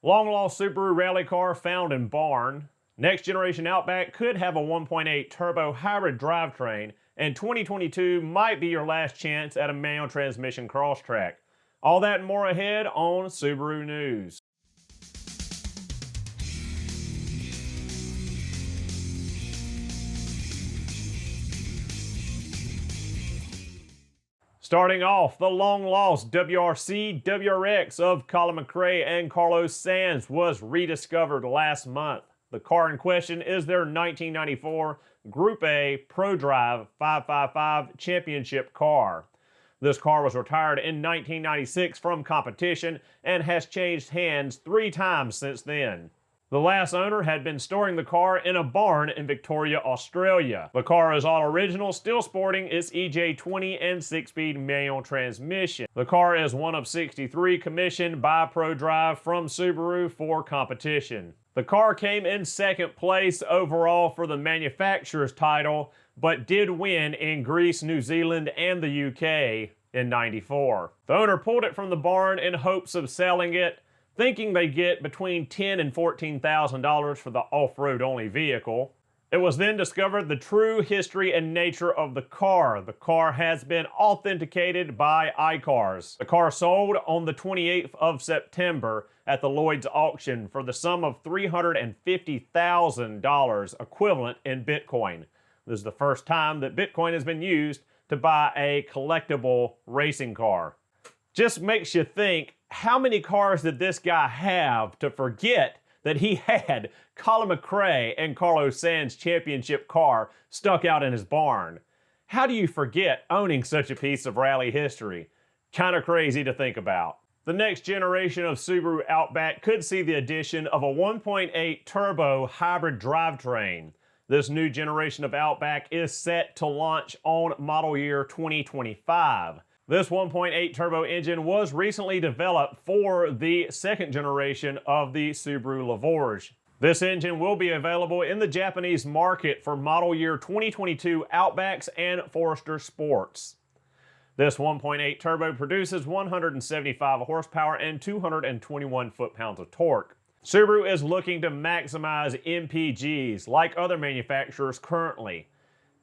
Long-lost Subaru rally car found in barn. Next generation Outback could have a 1.8 turbo hybrid drivetrain, and 2022 might be your last chance at a manual transmission Crosstrek. All that and more ahead on Subaru News. Starting off, the long-lost WRC WRX of Colin McRae and Carlos Sainz was rediscovered last month. The car in question is their 1994 Group A ProDrive 555 championship car. This car was retired in 1996 from competition and has changed hands 3 times since then. The last owner had been storing the car in a barn in Victoria, Australia. The car is all original, still sporting its EJ20 and 6-speed manual transmission. The car is one of 63 commissioned by ProDrive from Subaru for competition. The car came in second place overall for the manufacturer's title, but did win in Greece, New Zealand, and the UK in '94. The owner pulled it from the barn in hopes of selling it, thinking they'd get between $10,000 and $14,000 for the off-road only vehicle. It was then discovered the true history and nature of the car. The car has been authenticated by iCars. The car sold on the 28th of September at the Lloyd's auction for the sum of $350,000 equivalent in Bitcoin. This is the first time that Bitcoin has been used to buy a collectible racing car. Just makes you think, how many cars did this guy have to forget that he had Colin McRae and Carlos Sainz championship car stuck out in his barn? How do you forget owning such a piece of rally history? Kind of crazy to think about. The next generation of Subaru Outback could see the addition of a 1.8 turbo hybrid drivetrain. This new generation of Outback is set to launch on model year 2025. This 1.8 turbo engine was recently developed for the second generation of the Subaru Lavorge. This engine will be available in the Japanese market for model year 2022 Outbacks and Forester Sports. This 1.8 turbo produces 175 horsepower and 221 foot-pounds of torque. Subaru is looking to maximize MPGs like other manufacturers currently,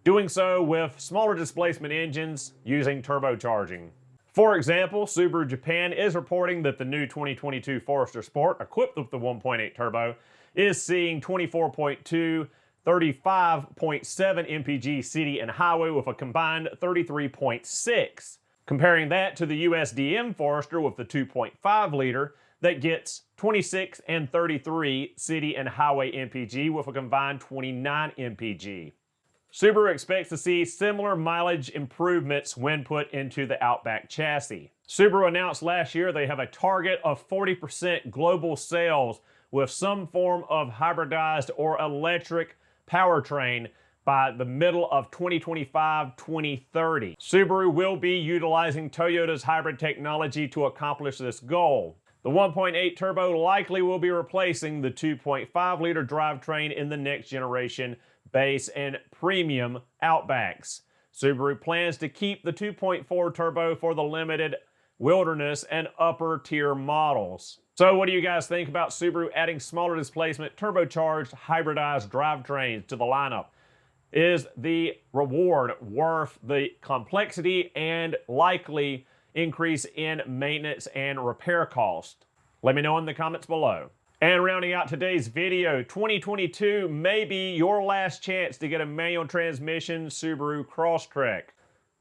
doing so with smaller displacement engines using turbocharging. For example, Subaru Japan is reporting that the new 2022 Forester Sport, equipped with the 1.8 turbo, is seeing 24.2, 35.7 mpg city and highway with a combined 33.6. Comparing that to the USDM Forester with the 2.5 liter that gets 26 and 33 city and highway mpg with a combined 29 mpg. Subaru expects to see similar mileage improvements when put into the Outback chassis. Subaru announced last year they have a target of 40% global sales with some form of hybridized or electric powertrain by the middle of 2025-2030. Subaru will be utilizing Toyota's hybrid technology to accomplish this goal. The 1.8 turbo likely will be replacing the 2.5 liter drivetrain in the next generation base and premium Outbacks. Subaru plans to keep the 2.4 turbo for the limited wilderness and upper tier models. So what do you guys think about Subaru adding smaller displacement turbocharged hybridized drivetrains to the lineup? Is the reward worth the complexity and likely increase in maintenance and repair cost? Let me know in the comments below. And rounding out today's video, 2022 may be your last chance to get a manual transmission Subaru Crosstrek.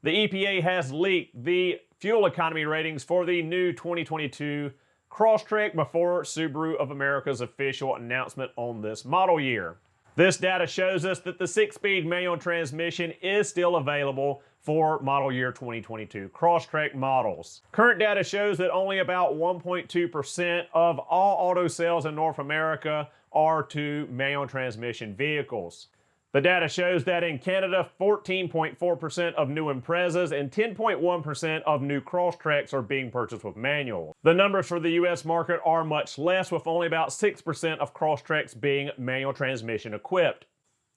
The EPA has leaked the fuel economy ratings for the new 2022 Crosstrek before Subaru of America's official announcement on this model year. This data shows us that the 6-speed manual transmission is still available for model year 2022 Crosstrek models. Current data shows that only about 1.2% of all auto sales in North America are to manual transmission vehicles. The data shows that in Canada, 14.4% of new Imprezas and 10.1% of new Crosstreks are being purchased with manual. The numbers for the US market are much less, with only about 6% of Crosstreks being manual transmission equipped.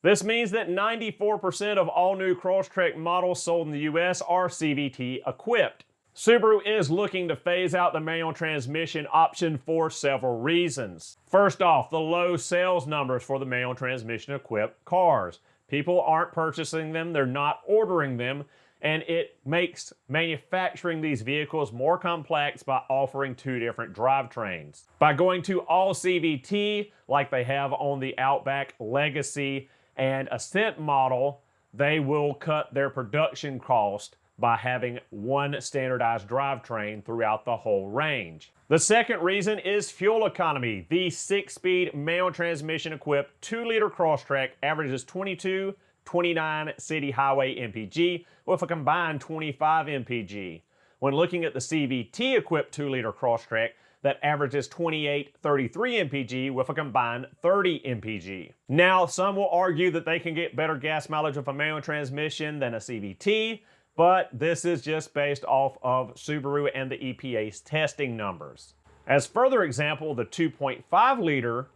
This means that 94% of all new Crosstrek models sold in the US are CVT equipped. Subaru is looking to phase out the manual transmission option for several reasons. First off, the low sales numbers for the manual transmission equipped cars. People aren't purchasing them, they're not ordering them, and it makes manufacturing these vehicles more complex by offering two different drivetrains. By going to all CVT, like they have on the Outback, Legacy, and Ascent model, they will cut their production cost by having one standardized drivetrain throughout the whole range. The second reason is fuel economy. The 6-speed manual transmission equipped 2-liter Crosstrek averages 29 city highway MPG with a combined 25 MPG. When looking at the CVT equipped 2-liter Crosstrek, that averages 33 MPG with a combined 30 MPG. Now, some will argue that they can get better gas mileage with a manual transmission than a CVT, but this is just based off of Subaru and the EPA's testing numbers. As further example, the 2.5-liter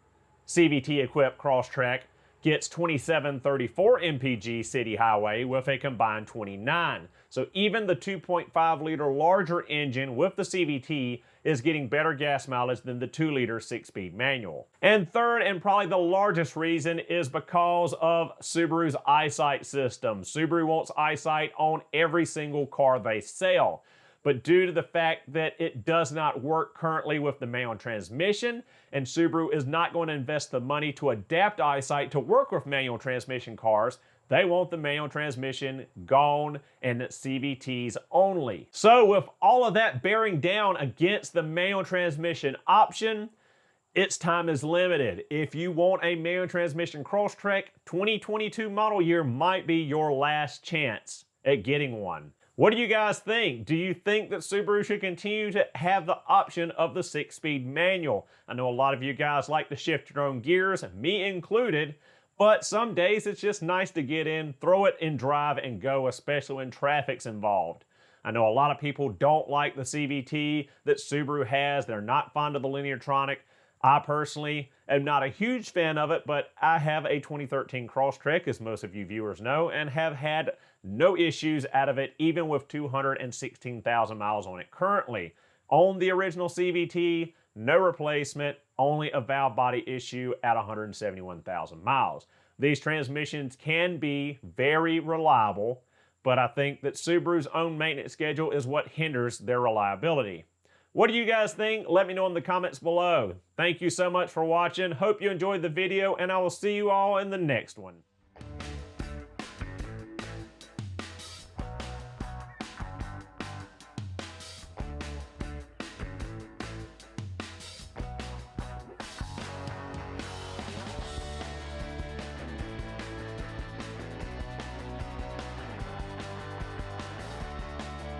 CVT-equipped Crosstrek gets 2734 MPG city highway with a combined 29. So even the 2.5-liter larger engine with the CVT is getting better gas mileage than the 2-liter 6-speed manual. And third, and probably the largest reason, is because of Subaru's EyeSight system. Subaru wants EyeSight on every single car they sell. But due to the fact that it does not work currently with the manual transmission, and Subaru is not going to invest the money to adapt EyeSight to work with manual transmission cars, they want the manual transmission gone and CVTs only. So with all of that bearing down against the manual transmission option, its time is limited. If you want a manual transmission Crosstrek, 2022 model year might be your last chance at getting one. What do you guys think? Do you think that Subaru should continue to have the option of the 6-speed manual? I know a lot of you guys like to shift your own gears, me included, but some days it's just nice to get in, throw it in drive and go, especially when traffic's involved. I know a lot of people don't like the CVT that Subaru has. They're not fond of the Lineartronic. I personally am not a huge fan of it, but I have a 2013 Crosstrek, as most of you viewers know, and have had no issues out of it, even with 216,000 miles on it currently. On the original CVT, no replacement, only a valve body issue at 171,000 miles. These transmissions can be very reliable, but I think that Subaru's own maintenance schedule is what hinders their reliability. What do you guys think? Let me know in the comments below. Thank you so much for watching. Hope you enjoyed the video, and I will see you all in the next one.